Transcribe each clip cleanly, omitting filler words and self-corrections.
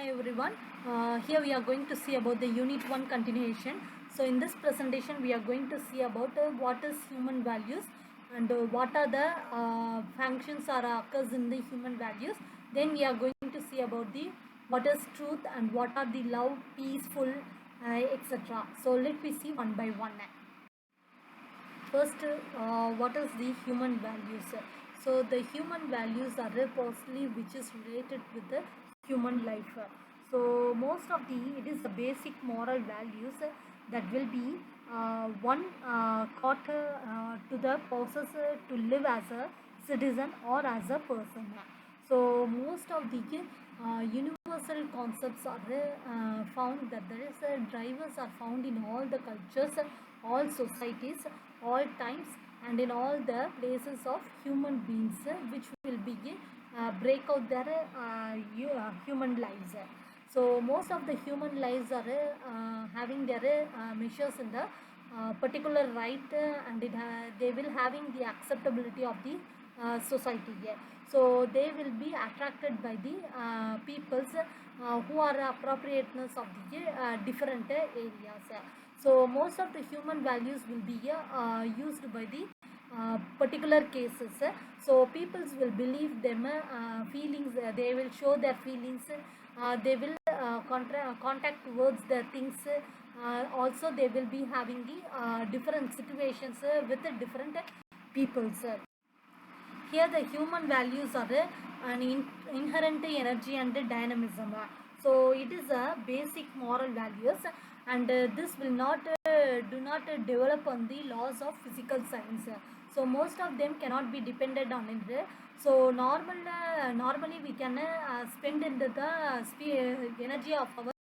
Hi everyone. Here we are going to see about the Unit 1 continuation. So in this presentation we are going to see about what is human values and what are the functions or occurs in the human values. Then we are going to see about the what is truth and what are the love, peaceful, etc. So let me see one by one. First, what is the human values? So the human values are postly which is related with the human life. So most of it is the basic moral values that will be one taught to the possessor to live as a citizen or as a person. So most of the universal concepts are found that there is drivers are found in all the cultures, all societies, all times, and in all the places of human beings, which will begin break out their human lives. So most of the human lives are having their measures in the particular right, and they will having the acceptability of the society. So they will be attracted by the peoples who are appropriateness of the different areas. So most of the human values will be used by the particular cases. So peoples will believe them feelings, they will show their feelings, they will contact towards the things. Also they will be having the different situations with the different peoples. Here the human values are an inherent energy and dynamism. So it is a basic moral values, and this will not do not develop on the laws of physical science. So most of them cannot be depended on it. So normally we can spend in the energy of our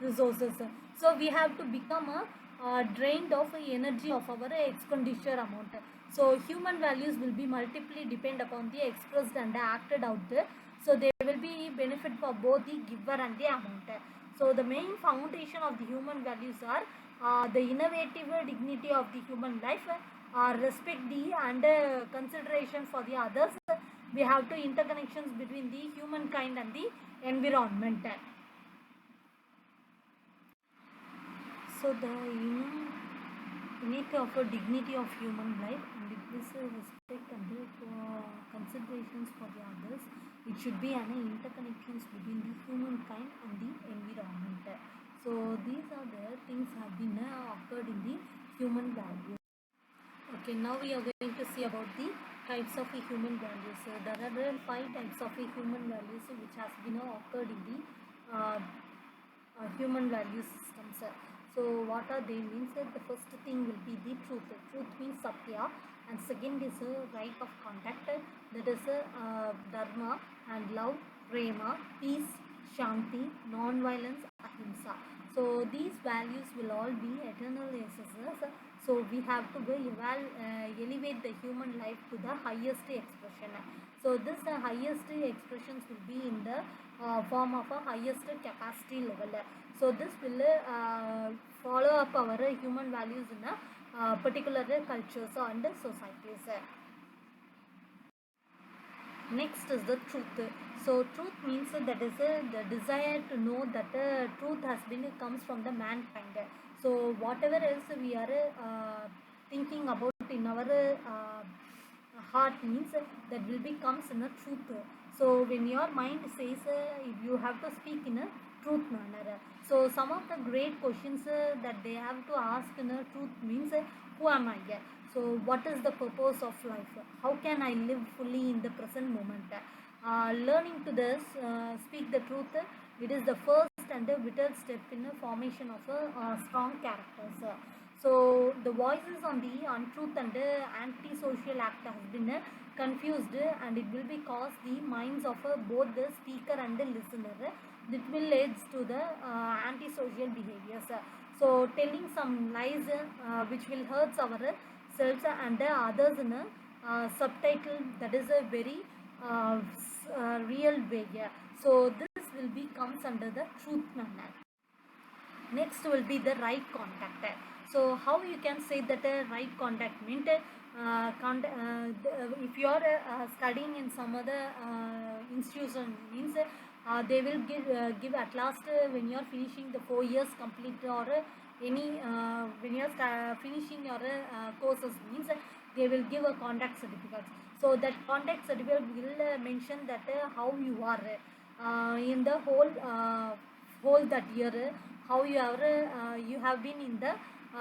resources. So we have to become drained of energy of our expenditure amount. So human values will be multiply depend upon the expressed and acted out there. So they will be benefit for both the giver and the amount. So the main foundation of the human values are the innovative dignity of the human life, respect the and consideration for the others. We have to interconnections between the humankind and the environment. So the unity of a dignity of human life, and it is respect and considerations for the others. It should be an interconnections between the humankind and the environment. So these are the things have been occurred in the human values. Okay, now we are going to see about the types of human values. There are 5 types of human values which has been occurred in the human value systems. So what are they means? The first thing will be the truth. Truth means satya, and second is right of contact. That is dharma and love, prema, peace, shanti, non-violence, ahimsa. So these values will all be eternal essences. So we have to elevate the human life to the highest expression. So this highest expressions will be in the form of a highest capacity level. So this will follow up our human values in a particular cultures and societies. Next is the truth. So truth means that is the desire to know that truth has been comes from the mankind. So whatever else we are thinking about in our heart means that will becomes in a truth. So when your mind says you have to speak in a truth manner. So some of the great questions that they have to ask in a truth means who am I? So what is the purpose of life? How can I live fully in the present moment? Learning to this, speak the truth, it is the first and a vital step in the formation of a strong characters. So the voices on the untruth and anti-social act has been confused, and it will be cause the minds of both the speaker and the listener. That will lead to the anti-social behaviors. So telling some lies which will hurt our selves and the others in a subtitle, that is a very real way. So this will be comes under the truth manner. Next will be the right contact. So how you can say that a right contact means if you are studying in some other institution means they will give at last when you are finishing the 4 years complete or any when you are finishing your courses means they will give a contact certificate. So that contact certificate will mention that how you are in the whole that year, how you have been in the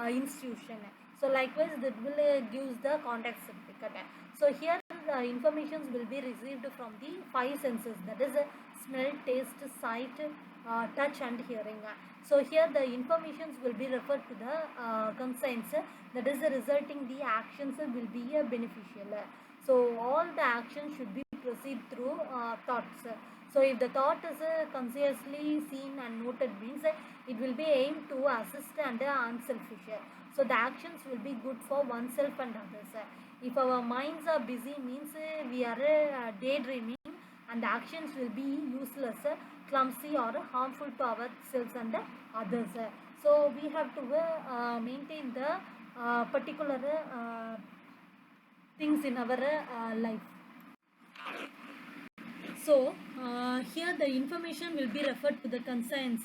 institution. So likewise that will gives the contact certificate. So here the informations will be received from the five senses, that is smell, taste, sight, touch and hearing. So here the informations will be referred to the conscience, that is resulting the actions will be beneficial. So all the actions should be proceed through thoughts. So if the thought is consciously seen and noted means it will be aimed to assist and unselfish. So the actions will be good for oneself and others. If our minds are busy means we are daydreaming and the actions will be useless, clumsy or harmful to ourselves and others. So we have to maintain the particular things in our life. So here the information will be referred to the conscience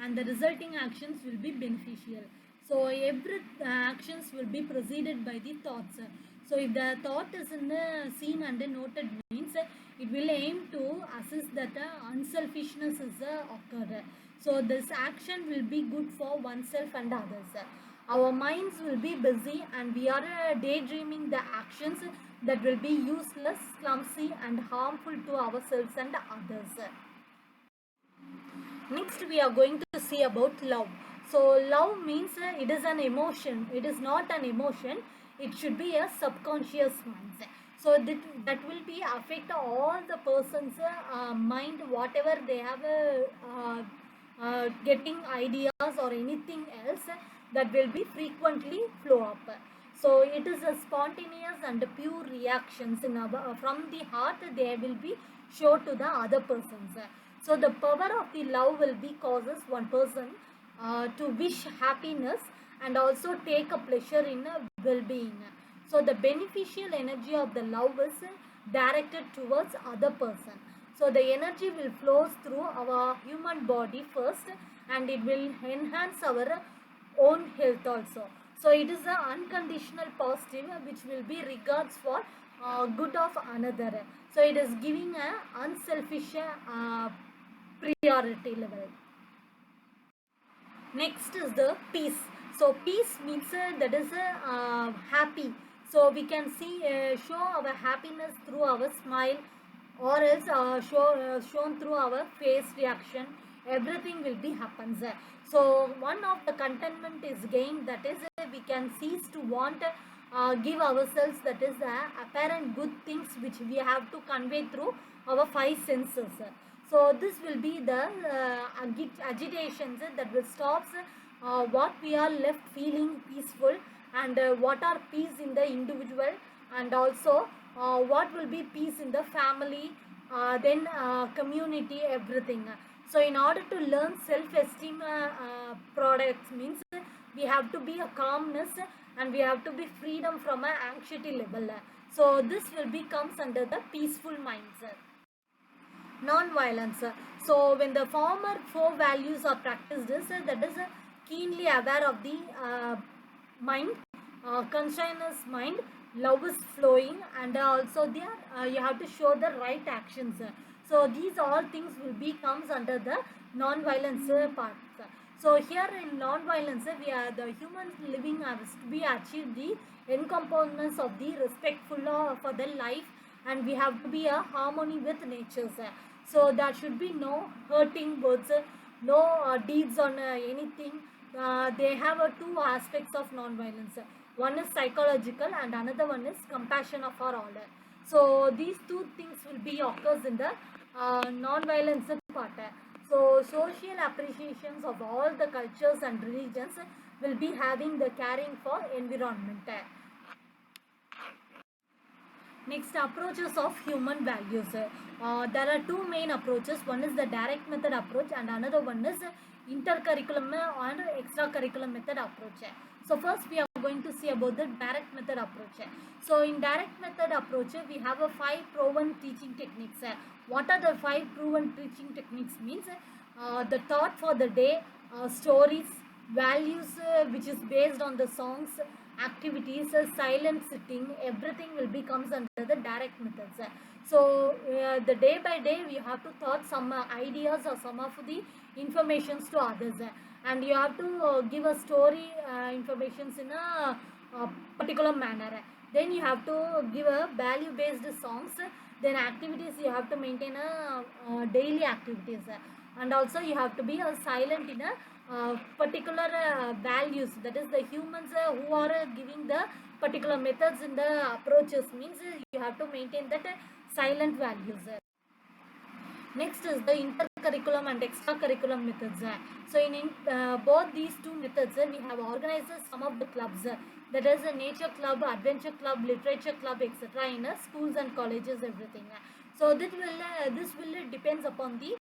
and the resulting actions will be beneficial. So every actions will be preceded by the thoughts. So if the thought is in the seen and noted means it will aim to assist that unselfishness is occurred. So this action will be good for oneself and others. Our minds will be busy and we are daydreaming the actions that will be useless, clumsy and harmful to ourselves and others. Next we are going to see about love. So love means it is an emotion. It is not an emotion. It should be a subconscious mindset. So that will be affect all the person's mind, whatever they have getting ideas or anything else that will be frequently flow up. So it is a spontaneous and pure reactions in our, from the heart they will be shown to the other persons. So the power of the love will be causes one person to wish happiness and also take a pleasure in well-being. So the beneficial energy of the love is directed towards other person. So the energy will flow through our human body first and it will enhance our own health also. So it is an unconditional positive which will be regards for good of another. So it is giving an unselfish priority level. Next is the peace. So peace means that is happy. So we can see show our happiness through our smile or else shown through our face reaction. Everything will be happens. So one of the contentment is gained, that is we can cease to want give ourselves, that is apparent good things which we have to convey through our five senses. So this will be the agitations that will stop what we are left feeling peaceful and what are peace in the individual and also what will be peace in the family, then community, everything. So in order to learn self-esteem products means we have to be a calmness and we have to be freedom from an anxiety level. So this will be comes under the peaceful mindset. Non-violence. So when the former four values are practiced, that is keenly aware of the mind, conscious mind, love is flowing and also there you have to show the right actions. So these all things will be comes under the non-violence parts. So here in non-violence we are the humans living has to be achieved the encompassment of the respectful for the life and we have to be a harmony with nature. So there should be no hurting words, no deeds on anything. They have two aspects of non-violence. One is psychological and another one is compassion of our all. So these two things will be occurs in the non-violence part. So social appreciations of all the cultures and religions will be having the caring for environment. Next, approaches of human values. There are two main approaches. One is the direct method approach and another one is intercurriculum and extracurriculum method approach. So first we are going to see about the direct method approach. So in direct method approach, we have a 5 proven teaching techniques. What are the 5 proven teaching techniques? Means the thought for the day, stories, values which is based on the songs, activities, silent sitting, everything will becomes under the direct methods. So the day by day we have to thought some ideas or some of the informations to others, and you have to give a story informations in a particular manner. Then you have to give a value based songs. Then activities, you have to maintain a daily activities, and also you have to be silent in a particular values, that is the humans who are giving the particular methods in the approaches, means you have to maintain that silent values. Next is the intercurriculum and extracurriculum methods. So in both these two methods, we have organized some of the clubs, that is a nature club, adventure club, literature club, etc. in schools and colleges, everything. So this will depends upon the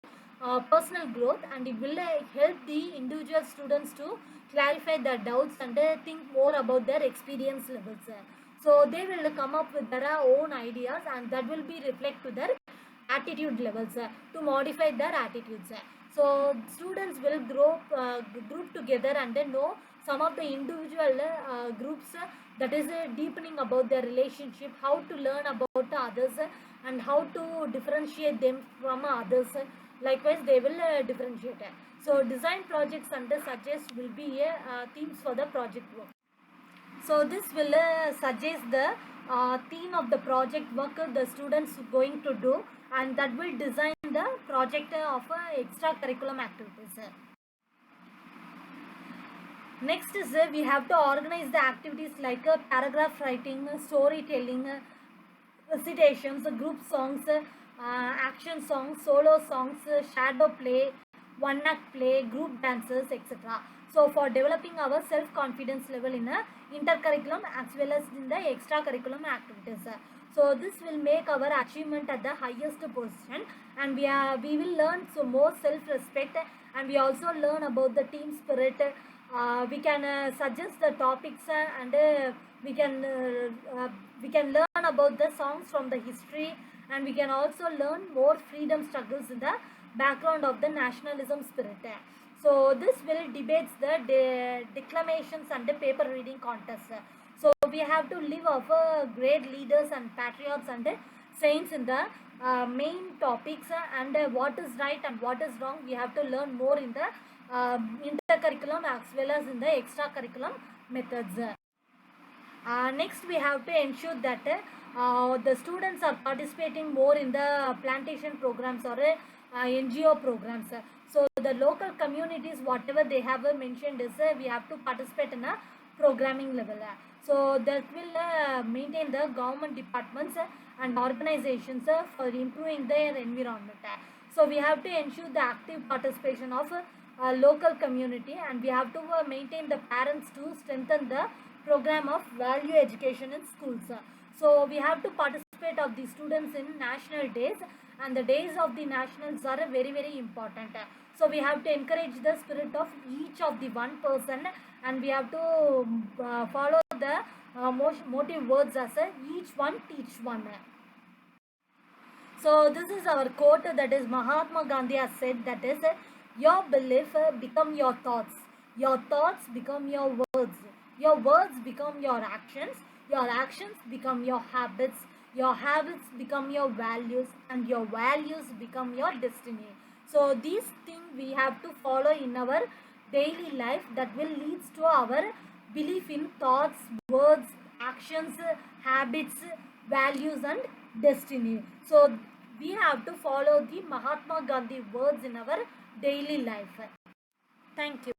personal growth, and it will help the individual students to clarify their doubts and think more about their experience levels. So they will come up with their own ideas, and that will be reflect to their attitude levels, to modify their attitudes. So students will group together and then know some of the individual groups, that is deepening about their relationship, how to learn about others, and how to differentiate them from others. Likewise they will differentiate. So design projects and suggest will be themes for the project work. So this will suggest the theme of the project work the students going to do, and that will design the project of extracurriculum activities. Next is we have to organize the activities like paragraph writing, storytelling, recitations, group songs, action songs, solo songs, shadow play, one act play, group dances, etc. So for developing our self-confidence level in a intercurriculum as well as in the extracurriculum activities. So this will make our achievement at the highest position, and we will learn so more self-respect, and we also learn about the team spirit. We can suggest the topics, and we can learn about the songs from the history, and we can also learn more freedom struggles in the background of the nationalism spirit. So this will debates the declamations and the paper reading contests. So we have to live of great leaders and patriots and saints in the main topics, and what is right and what is wrong. We have to learn more in the intercurriculum as well as in the extracurriculum methods. Next we have to ensure that the students are participating more in the plantation programs or NGO programs. So the local communities, whatever they have mentioned is we have to participate in a programming level. So that will maintain the government departments and organizations for improving their environment. So we have to ensure the active participation of local community, and we have to maintain the parents to strengthen the program of value education in schools. So we have to participate of the students in national days, and the days of the nationals are very important. So we have to encourage the spirit of each of the one person, and we have to follow the motive words as each one teach one. So this is our quote, that is Mahatma Gandhi has said, that is your belief become your thoughts become your words become your actions become your habits become your values, and your values become your destiny. So these things we have to follow in our daily life, that will leads to our belief in thoughts, words, actions, habits, values and destiny. So we have to follow the Mahatma Gandhi words in our daily life. Thank you.